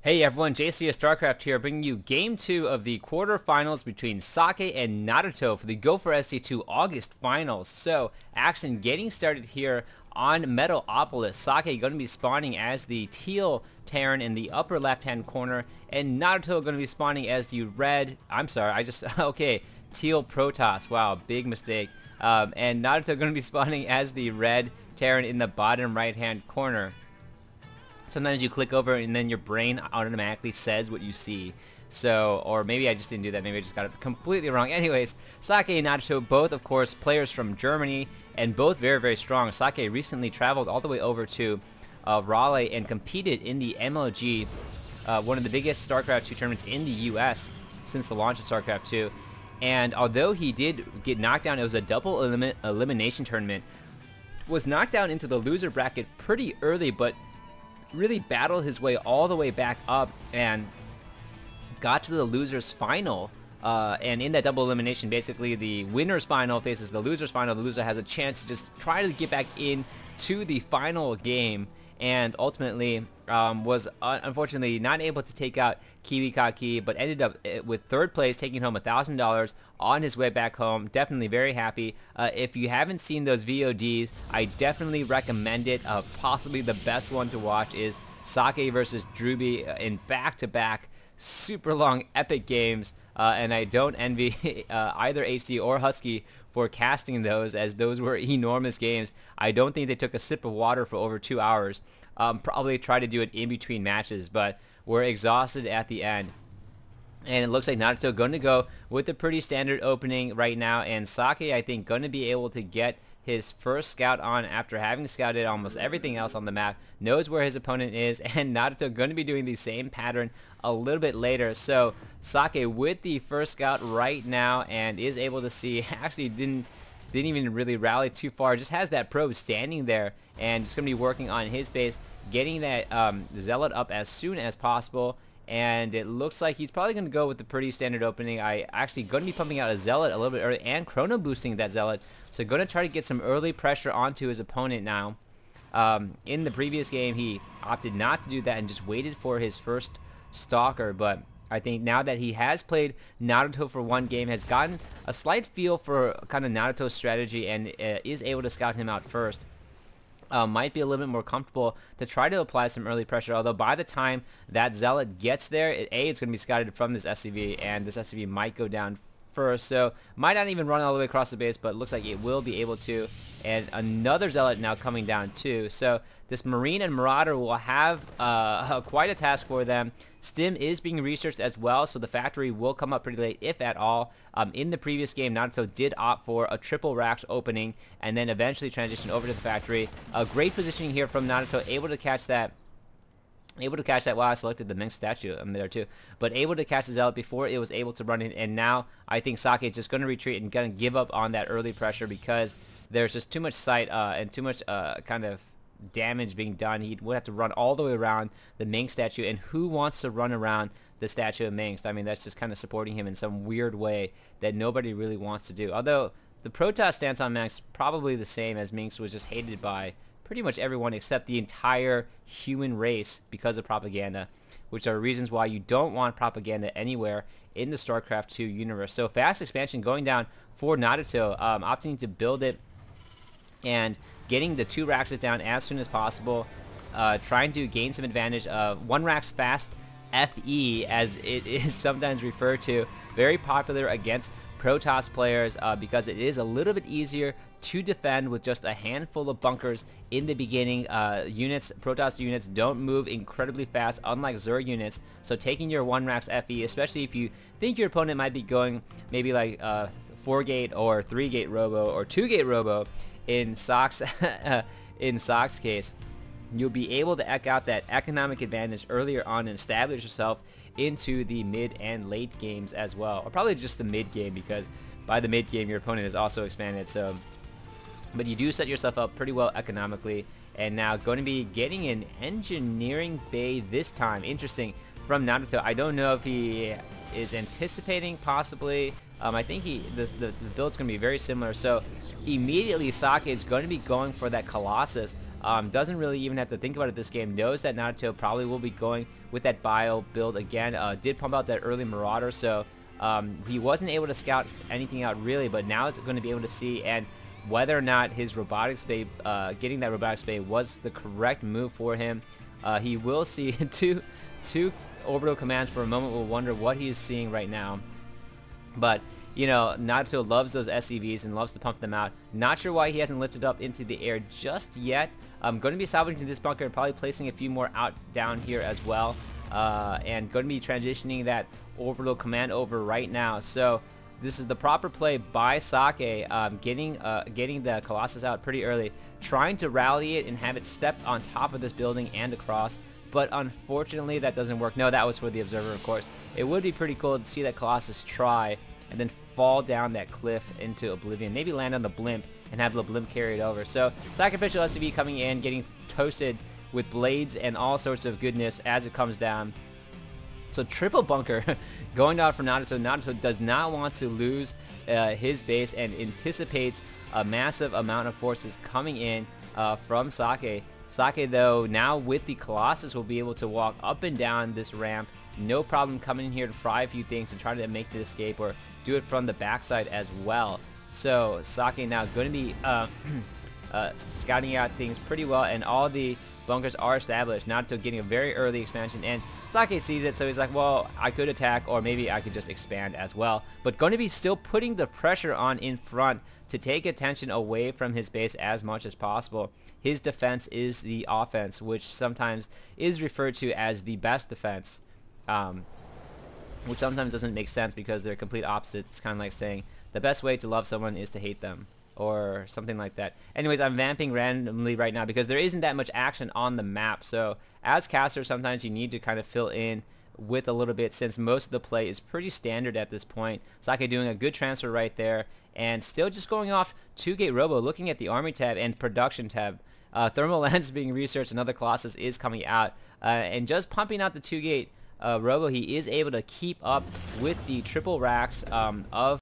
Hey everyone, JCS StarCraft here, bringing you Game 2 of the quarterfinals between Socke and NarutO for the Go4SC2 August Finals. So, action getting started here on Metalopolis. Socke going to be spawning as the teal Terran in the upper left-hand corner, and NarutO going to be spawning as the red, okay, teal Protoss. Wow, big mistake. And NarutO going to be spawning as the red Terran in the bottom right-hand corner. Sometimes you click over and then your brain automatically says what you see. So, or maybe I just didn't do that. Maybe I just got it completely wrong. Anyways, Socke and NarutO, both, of course, players from Germany, and both very, very strong. Socke recently traveled all the way over to Raleigh and competed in the MLG, one of the biggest StarCraft 2 tournaments in the U.S. since the launch of StarCraft 2. And although he did get knocked down, it was a double elimination tournament. Was knocked down into the loser bracket pretty early, but really battled his way all the way back up and got to the losers final, and in that double elimination, basically the winners final faces the losers final. The loser has a chance to just try to get back in to the final game, and ultimately was unfortunately not able to take out Kiwi Kaki, but ended up with third place, taking home $1,000 on his way back home. Definitely very happy. If you haven't seen those VODs, I definitely recommend it. Possibly the best one to watch is Socke versus Druby in back-to-back super long epic games, and I don't envy either HD or Husky for casting those, as those were enormous games. I don't think they took a sip of water for over 2 hours. Probably try to do it in between matches, but we're exhausted at the end. And it looks like NarutO going to go with a pretty standard opening right now, and Socke, I think, going to be able to get his first scout on after having scouted almost everything else on the map, knows where his opponent is, and NarutO going to be doing the same pattern a little bit later. So Socke with the first scout right now, and is able to see, actually didn't even really rally too far, just has that probe standing there, and just going to be working on his base, getting that Zealot up as soon as possible. And it looks like he's probably going to go with the pretty standard opening. I actually going to be pumping out a Zealot a little bit early and chrono boosting that Zealot. So going to try to get some early pressure onto his opponent now. In the previous game, he opted not to do that and just waited for his first Stalker. But I think now that he has played NarutO for one game, has gotten a slight feel for kind of NarutO's strategy, and is able to scout him out first. Might be a little bit more comfortable to try to apply some early pressure, although by the time that Zealot gets there, it's going to be scouted from this SCV, and this SCV might go down first, so might not even run all the way across the base, but it looks like it will be able to. And another Zealot now coming down too, so this Marine and Marauder will have quite a task for them. Stim is being researched as well, so the factory will come up pretty late, if at all. In the previous game, NarutO did opt for a triple racks opening, and then eventually transition over to the factory. A great positioning here from NarutO, able to catch that. Wow, I selected the Mink statue there too, but able to catch the Zealot before it was able to run in. And now I think Socke is just going to retreat and going to give up on that early pressure, because there's just too much sight and too much kind of damage being done. He would have to run all the way around the Mink statue, and who wants to run around the statue of Minx? I mean, that's just kind of supporting him in some weird way that nobody really wants to do. Although the Protoss stance on Minx probably the same, as Minx was just hated by pretty much everyone except the entire human race because of propaganda, which are reasons why you don't want propaganda anywhere in the StarCraft 2 universe. So fast expansion going down for NarutO, opting to build it and getting the 2 racks down as soon as possible, trying to gain some advantage of 1 racks fast FE, as it is sometimes referred to. Very popular against Protoss players because it is a little bit easier to defend with just a handful of bunkers in the beginning. Protoss units don't move incredibly fast, unlike Zerg units, so taking your 1 racks FE, especially if you think your opponent might be going maybe like 4-gate or 3-gate robo or 2-gate robo in Socke's case, you'll be able to eke out that economic advantage earlier on and establish yourself into the mid and late games as well, or probably just the mid game, because by the mid game your opponent is also expanded. So, but you do set yourself up pretty well economically. And now going to be getting an engineering bay this time. Interesting from NarutO. I don't know if he is anticipating possibly. I think the build's going to be very similar. So immediately Socke is going to be going for that Colossus doesn't really even have to think about it this game, knows that NarutO probably will be going with that bio build again. Did pump out that early Marauder, so he wasn't able to scout anything out really, but now it's going to be able to see and whether or not his robotics bay, getting that robotics bay was the correct move for him. He will see two orbital commands. For a moment we'll wonder what he is seeing right now, but you know, NarutO loves those SCVs and loves to pump them out. Not sure why he hasn't lifted up into the air just yet. I'm going to be salvaging this bunker and probably placing a few more out down here as well, and going to be transitioning that orbital command over right now. So this is the proper play by Socke, getting the Colossus out pretty early, trying to rally it and have it step on top of this building and across, but unfortunately that doesn't work. No, that was for the observer, of course. It would be pretty cool to see that Colossus try and then fall down that cliff into oblivion, maybe land on the blimp and have the blimp carry it over. So sacrificial SCV coming in, getting toasted with blades and all sorts of goodness as it comes down. So triple bunker going down for NarutO. NarutO does not want to lose his base and anticipates a massive amount of forces coming in from Socke. Socke, though, now with the Colossus, will be able to walk up and down this ramp. No problem coming in here to fry a few things and try to make the escape, or do it from the backside as well. So Socke now going to be scouting out things pretty well, and all the bunkers are established. NarutO getting a very early expansion, and Socke sees it, so he's like, well, I could attack, or maybe I could just expand as well. But going to be still putting the pressure on in front to take attention away from his base as much as possible. His defense is the offense, which sometimes is referred to as the best defense, which sometimes doesn't make sense because they're complete opposites. It's kind of like saying the best way to love someone is to hate them, or something like that. Anyways, I'm vamping randomly right now because there isn't that much action on the map. So as caster, sometimes you need to kind of fill in with a little bit, since most of the play is pretty standard at this point. Socke doing a good transfer right there, and still just going off 2-gate robo, looking at the army tab and production tab. Thermal lens being researched, another Colossus is coming out, and just pumping out the 2-gate robo, he is able to keep up with the triple racks of